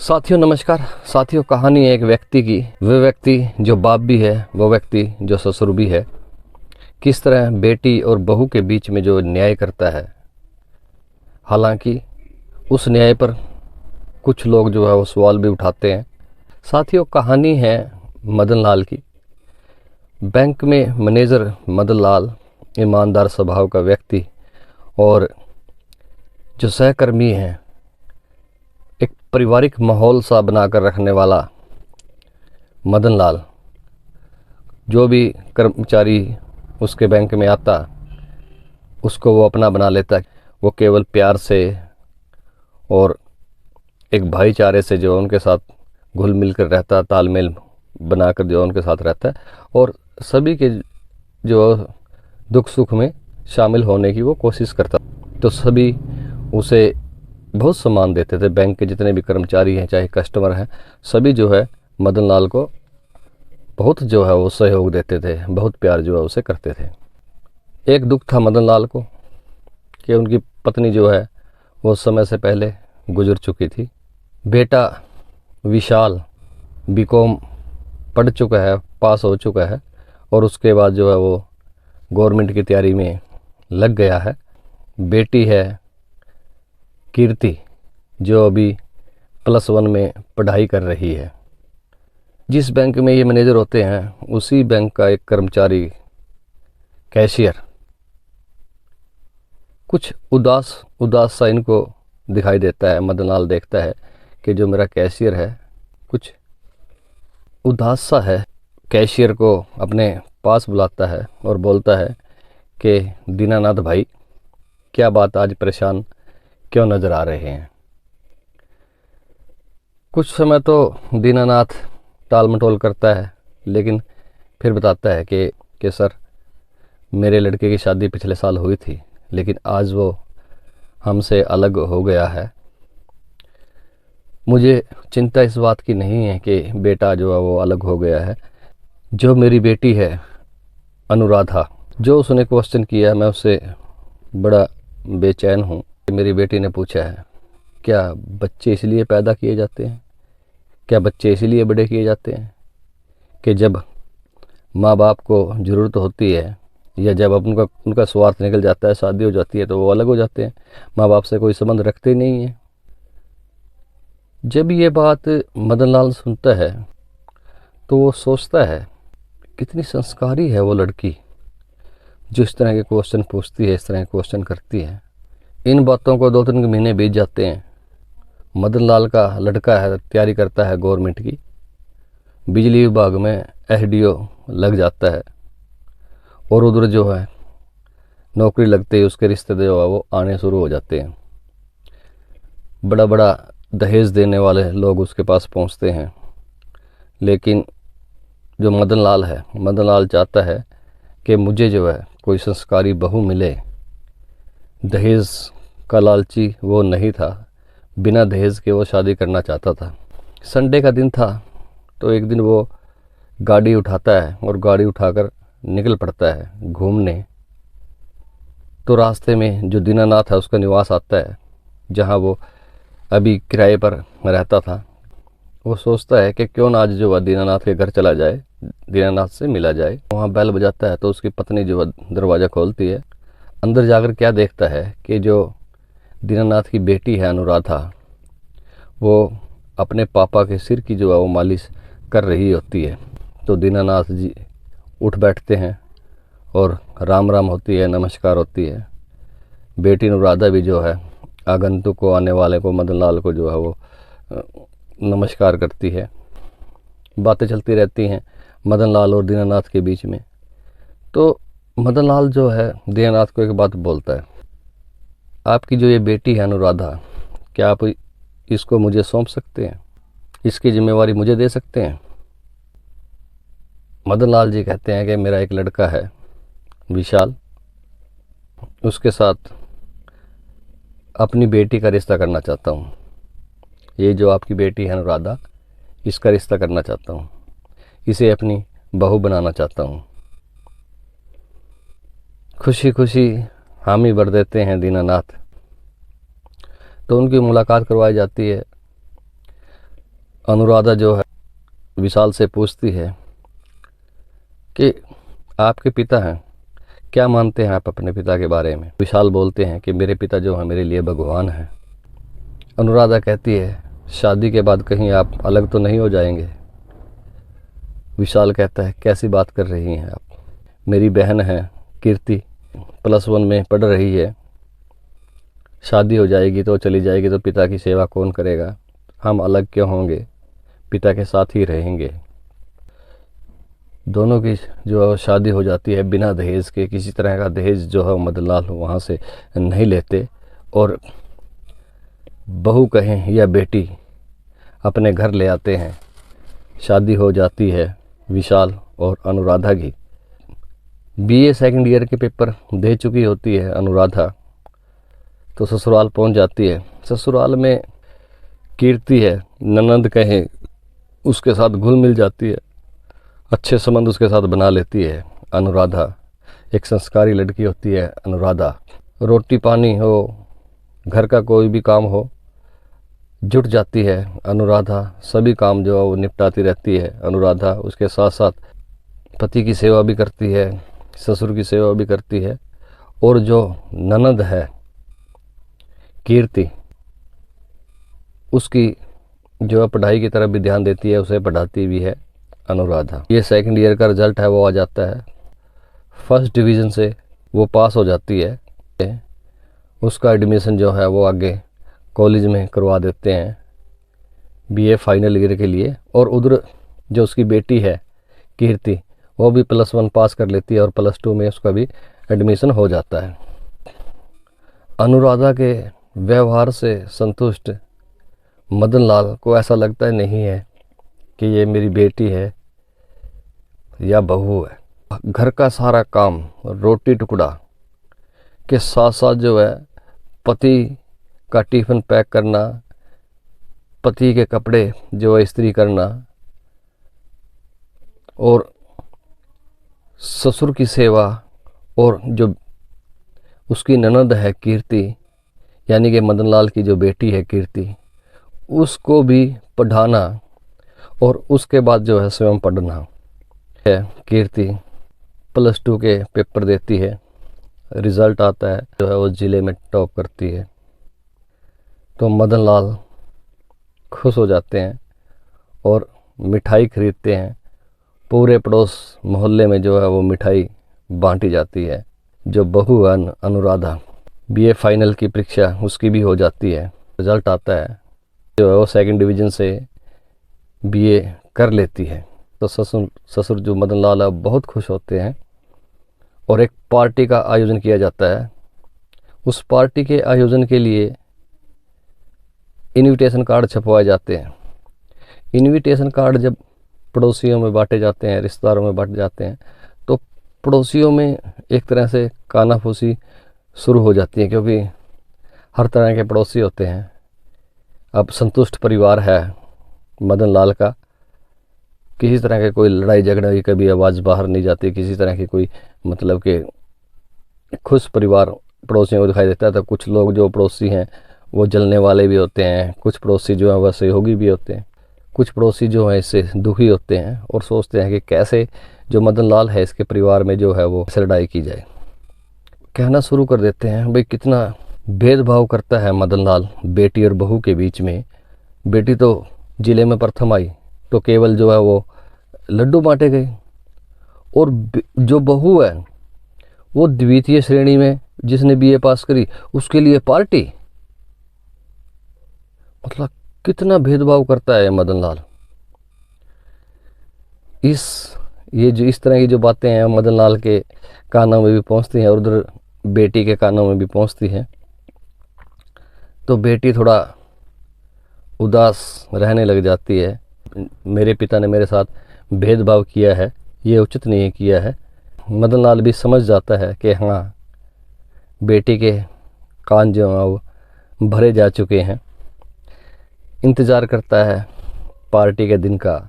साथियों नमस्कार। साथियों, कहानी है एक व्यक्ति की। वह व्यक्ति जो बाप भी है, वो व्यक्ति जो ससुर भी है। किस तरह बेटी और बहू के बीच में जो न्याय करता है। हालांकि उस न्याय पर कुछ लोग जो है वो सवाल भी उठाते हैं। साथियों, कहानी है मदन लाल की। बैंक में मैनेजर मदन लाल ईमानदार स्वभाव का व्यक्ति और जो सहकर्मी हैं, एक पारिवारिक माहौल सा बनाकर रखने वाला मदन लाल। जो भी कर्मचारी उसके बैंक में आता उसको वो अपना बना लेता। वो केवल प्यार से और एक भाईचारे से जो उनके साथ घुल मिल कर रहता, तालमेल बनाकर जो उनके साथ रहता है और सभी के जो दुख सुख में शामिल होने की वो कोशिश करता। तो सभी उसे बहुत सम्मान देते थे। बैंक के जितने भी कर्मचारी हैं, चाहे कस्टमर हैं, सभी जो है मदन लाल को बहुत जो है वो सहयोग देते थे, बहुत प्यार जो है उसे करते थे। एक दुख था मदन लाल को कि उनकी पत्नी जो है वो समय से पहले गुजर चुकी थी। बेटा विशाल बीकॉम पढ़ चुका है, पास हो चुका है और उसके बाद जो है वो गवर्नमेंट की तैयारी में लग गया है। बेटी है कीर्ति, जो अभी +1 में पढ़ाई कर रही है। जिस बैंक में ये मैनेजर होते हैं उसी बैंक का एक कर्मचारी कैशियर कुछ उदास सा इनको दिखाई देता है। मदन लाल देखता है कि जो मेरा कैशियर है कुछ उदास सा है। कैशियर को अपने पास बुलाता है और बोलता है कि दीनानाथ भाई, क्या बात, आज परेशान क्यों नज़र आ रहे हैं। कुछ समय तो दीनानाथ टाल मटोल करता है, लेकिन फिर बताता है कि सर, मेरे लड़के की शादी पिछले साल हुई थी, लेकिन आज वो हमसे अलग हो गया है। मुझे चिंता इस बात की नहीं है कि बेटा जो है वो अलग हो गया है। जो मेरी बेटी है अनुराधा, जो उसने क्वेश्चन किया है, मैं उससे बड़ा बेचैन हूँ। मेरी बेटी ने पूछा है, क्या बच्चे इसलिए पैदा किए जाते हैं, क्या बच्चे इसलिए बड़े किए जाते हैं कि जब माँ बाप को ज़रूरत होती है या जब उनका स्वार्थ निकल जाता है, शादी हो जाती है, तो वो अलग हो जाते हैं, माँ बाप से कोई संबंध रखते नहीं हैं। जब ये बात मदन लाल सुनता है तो वो सोचता है कितनी संस्कारी है वो लड़की जो इस तरह के क्वेश्चन पूछती है, इस तरह के क्वेश्चन करती है। इन बातों को 2-3 महीने बीत जाते हैं। मदन लाल का लड़का है, तैयारी करता है गवर्नमेंट की, बिजली विभाग में एसडीओ लग जाता है और उधर जो है नौकरी लगते ही उसके रिश्ते जो है वो आने शुरू हो जाते हैं। बड़ा बड़ा दहेज देने वाले लोग उसके पास पहुंचते हैं, लेकिन जो मदन लाल है, मदन लाल चाहता है कि मुझे जो है कोई संस्कारी बहू मिले। दहेज का लालची वो नहीं था, बिना दहेज के वो शादी करना चाहता था। संडे का दिन था तो एक दिन वो गाड़ी उठाता है और गाड़ी उठाकर निकल पड़ता है घूमने। तो रास्ते में जो दीनानाथ है उसका निवास आता है, जहाँ वो अभी किराए पर रहता था। वो सोचता है कि क्यों ना आज जो है दीनानाथ के घर चला जाए, दीनानाथ से मिला जाए। वहाँ बेल बजाता है तो उसकी पत्नी जो है दरवाज़ा खोलती है। अंदर जाकर क्या देखता है कि जो दीनानाथ की बेटी है अनुराधा, वो अपने पापा के सिर की जो है वो मालिश कर रही होती है। तो दीनानाथ जी उठ बैठते हैं और राम राम होती है, नमस्कार होती है। बेटी अनुराधा भी जो है आगंतुक को, आने वाले को, मदन लाल को जो है वो नमस्कार करती है। बातें चलती रहती हैं मदन लाल और दीनानाथ के बीच में। तो मदन लाल जो है दीनानाथ को एक बात बोलता है, आपकी जो ये बेटी है अनुराधा, क्या आप इसको मुझे सौंप सकते हैं, इसकी जिम्मेवारी मुझे दे सकते हैं। मदन लाल जी कहते हैं कि मेरा एक लड़का है विशाल, उसके साथ अपनी बेटी का रिश्ता करना चाहता हूँ। ये जो आपकी बेटी है अनुराधा, इसका रिश्ता करना चाहता हूँ, इसे अपनी बहू बनाना चाहता हूँ। खुशी खुशी हामी भर देते हैं दीनानाथ। तो उनकी मुलाकात करवाई जाती है। अनुराधा जो है विशाल से पूछती है कि आपके पिता हैं, क्या मानते हैं आप अपने पिता के बारे में। विशाल बोलते हैं कि मेरे पिता जो हैं मेरे लिए भगवान हैं। अनुराधा कहती है शादी के बाद कहीं आप अलग तो नहीं हो जाएंगे। विशाल कहता है कैसी बात कर रही हैं आप, मेरी बहन है कीर्ति, +1 में पढ़ रही है, शादी हो जाएगी तो चली जाएगी तो पिता की सेवा कौन करेगा, हम अलग क्यों होंगे, पिता के साथ ही रहेंगे। दोनों की जो शादी हो जाती है बिना दहेज के, किसी तरह का दहेज जो है मदन लाल वहाँ से नहीं लेते और बहू कहें या बेटी अपने घर ले आते हैं। शादी हो जाती है विशाल और अनुराधा की। BA सेकंड ईयर के पेपर दे चुकी होती है अनुराधा, तो ससुराल पहुंच जाती है। ससुराल में कीर्ति है, ननंद कहें, उसके साथ घुल मिल जाती है, अच्छे संबंध उसके साथ बना लेती है अनुराधा। एक संस्कारी लड़की होती है अनुराधा। रोटी पानी हो, घर का कोई भी काम हो, जुट जाती है अनुराधा। सभी काम जो है वो निपटाती रहती है अनुराधा। उसके साथ साथ पति की सेवा भी करती है, ससुर की सेवा भी करती है। और जो ननद है कीर्ति, उसकी जो है पढ़ाई की तरफ भी ध्यान देती है, उसे पढ़ाती भी है अनुराधा। ये सेकंड ईयर का रिजल्ट है वो आ जाता है, फर्स्ट डिवीज़न से वो पास हो जाती है। उसका एडमिशन जो है वो आगे कॉलेज में करवा देते हैं BA फाइनल ईयर के लिए। और उधर जो उसकी बेटी है कीर्ति, वो भी +1 पास कर लेती है और +2 में उसका भी एडमिशन हो जाता है। अनुराधा के व्यवहार से संतुष्ट मदन लाल को ऐसा लगता नहीं है कि ये मेरी बेटी है या बहू है। घर का सारा काम, रोटी टुकड़ा के साथ साथ जो है पति का टिफ़िन पैक करना, पति के कपड़े जो है इस्त्री करना और ससुर की सेवा, और जो उसकी ननद है कीर्ति यानी कि मदन लाल की जो बेटी है कीर्ति, उसको भी पढ़ाना और उसके बाद जो है स्वयं पढ़ना है। कीर्ति +2 के पेपर देती है, रिज़ल्ट आता है, जो है वो ज़िले में टॉप करती है। तो मदन लाल खुश हो जाते हैं और मिठाई खरीदते हैं। पूरे पड़ोस मोहल्ले में जो है वो मिठाई बांटी जाती है। जो बहू है अनुराधा, BA फाइनल की परीक्षा उसकी भी हो जाती है, रिज़ल्ट आता है, जो है वो सेकंड डिवीज़न से BA कर लेती है। तो ससुर जो मदन लाल है बहुत खुश होते हैं और एक पार्टी का आयोजन किया जाता है। उस पार्टी के आयोजन के लिए इनविटेशन कार्ड छपवाए जाते हैं। इनविटेशन कार्ड जब पड़ोसियों में बांटे जाते हैं, रिश्तेदारों में बांटे जाते हैं, तो पड़ोसियों में एक तरह से कानाफूसी शुरू हो जाती है, क्योंकि हर तरह के पड़ोसी होते हैं। अब संतुष्ट परिवार है मदन लाल का, किसी तरह के कोई लड़ाई झगड़ा की कभी आवाज़ बाहर नहीं जाती, किसी तरह की कोई मतलब कि खुश परिवार पड़ोसियों को दिखाई देता है। तो कुछ लोग जो पड़ोसी हैं वो जलने वाले भी होते हैं, कुछ पड़ोसी जो हैं वह सहयोगी भी होते हैं, कुछ पड़ोसी जो हैं इससे दुखी होते हैं और सोचते हैं कि कैसे जो मदन लाल है इसके परिवार में जो है वो लड़ाई की जाए। कहना शुरू कर देते हैं भाई कितना भेदभाव करता है मदन लाल बेटी और बहू के बीच में। बेटी तो ज़िले में प्रथम आई तो केवल जो है वो लड्डू बांटे गए, और जो बहू है वो द्वितीय श्रेणी में जिसने BA पास करी उसके लिए पार्टी। मतलब कितना भेदभाव करता है मदन लाल। ये जो इस तरह की जो बातें हैं मदन लाल के कानों में भी पहुंचती हैं और उधर बेटी के कानों में भी पहुंचती हैं। तो बेटी थोड़ा उदास रहने लग जाती है। मेरे पिता ने मेरे साथ भेदभाव किया है, ये उचित नहीं किया है। मदन लाल भी समझ जाता है कि हाँ बेटी के कान जो हैं वो भरे जा चुके हैं। इंतज़ार करता है पार्टी के दिन का।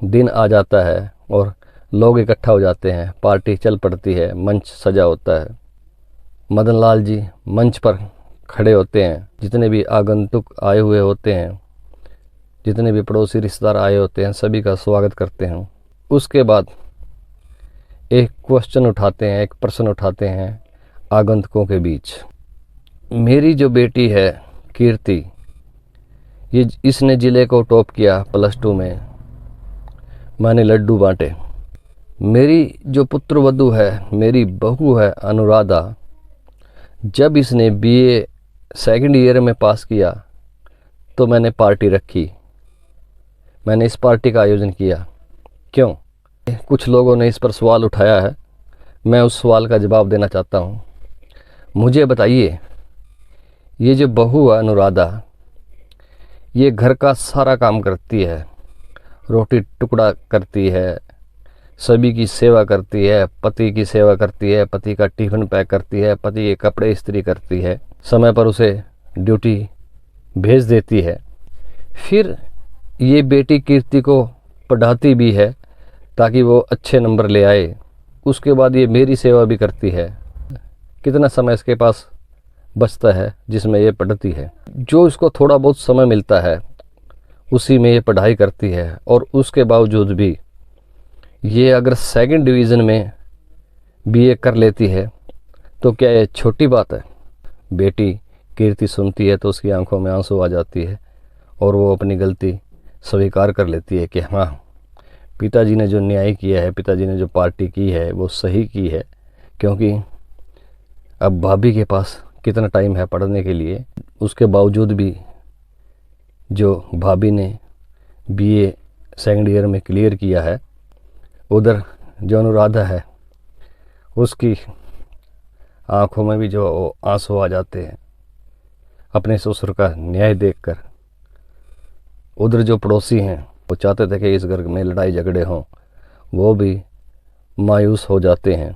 दिन आ जाता है और लोग इकट्ठा हो जाते हैं, पार्टी चल पड़ती है, मंच सजा होता है। मदन लाल जी मंच पर खड़े होते हैं, जितने भी आगंतुक आए हुए होते हैं जितने भी पड़ोसी रिश्तेदार आए होते हैं सभी का स्वागत करते हैं। उसके बाद एक क्वेश्चन उठाते हैं, एक प्रश्न उठाते हैं आगंतुकों के बीच। मेरी जो बेटी है कीर्ति, ये इसने ज़िले को टॉप किया +2 में, मैंने लड्डू बांटे। मेरी जो पुत्र वधू है, मेरी बहू है अनुराधा, जब इसने BA 2nd ईयर में पास किया तो मैंने पार्टी रखी, मैंने इस पार्टी का आयोजन किया। क्यों? कुछ लोगों ने इस पर सवाल उठाया है, मैं उस सवाल का जवाब देना चाहता हूँ। मुझे बताइए, ये जो बहू है अनुराधा, ये घर का सारा काम करती है, रोटी टुकड़ा करती है, सभी की सेवा करती है, पति की सेवा करती है, पति का टिफ़िन पैक करती है, पति के कपड़े इस्त्री करती है, समय पर उसे ड्यूटी भेज देती है। फिर ये बेटी कीर्ति को पढ़ाती भी है ताकि वो अच्छे नंबर ले आए। उसके बाद ये मेरी सेवा भी करती है। कितना समय इसके पास बचता है जिसमें ये पढ़ती है? जो इसको थोड़ा बहुत समय मिलता है उसी में ये पढ़ाई करती है। और उसके बावजूद भी ये अगर 2nd डिवीज़न में BA कर लेती है तो क्या ये छोटी बात है? बेटी कीर्ति सुनती है तो उसकी आंखों में आंसू आ जाती है और वो अपनी गलती स्वीकार कर लेती है कि हाँ, पिताजी ने जो न्याय किया है, पिताजी ने जो पार्टी की है वो सही की है। क्योंकि अब भाभी के पास कितना टाइम है पढ़ने के लिए। उसके बावजूद भी जो भाभी ने BA 2nd ईयर में क्लियर किया है, उधर जो अनुराधा है उसकी आंखों में भी जो आंसू आ जाते हैं अपने ससुर का न्याय देखकर। उधर जो पड़ोसी हैं वो चाहते थे कि इस घर में लड़ाई झगड़े हों, वो भी मायूस हो जाते हैं।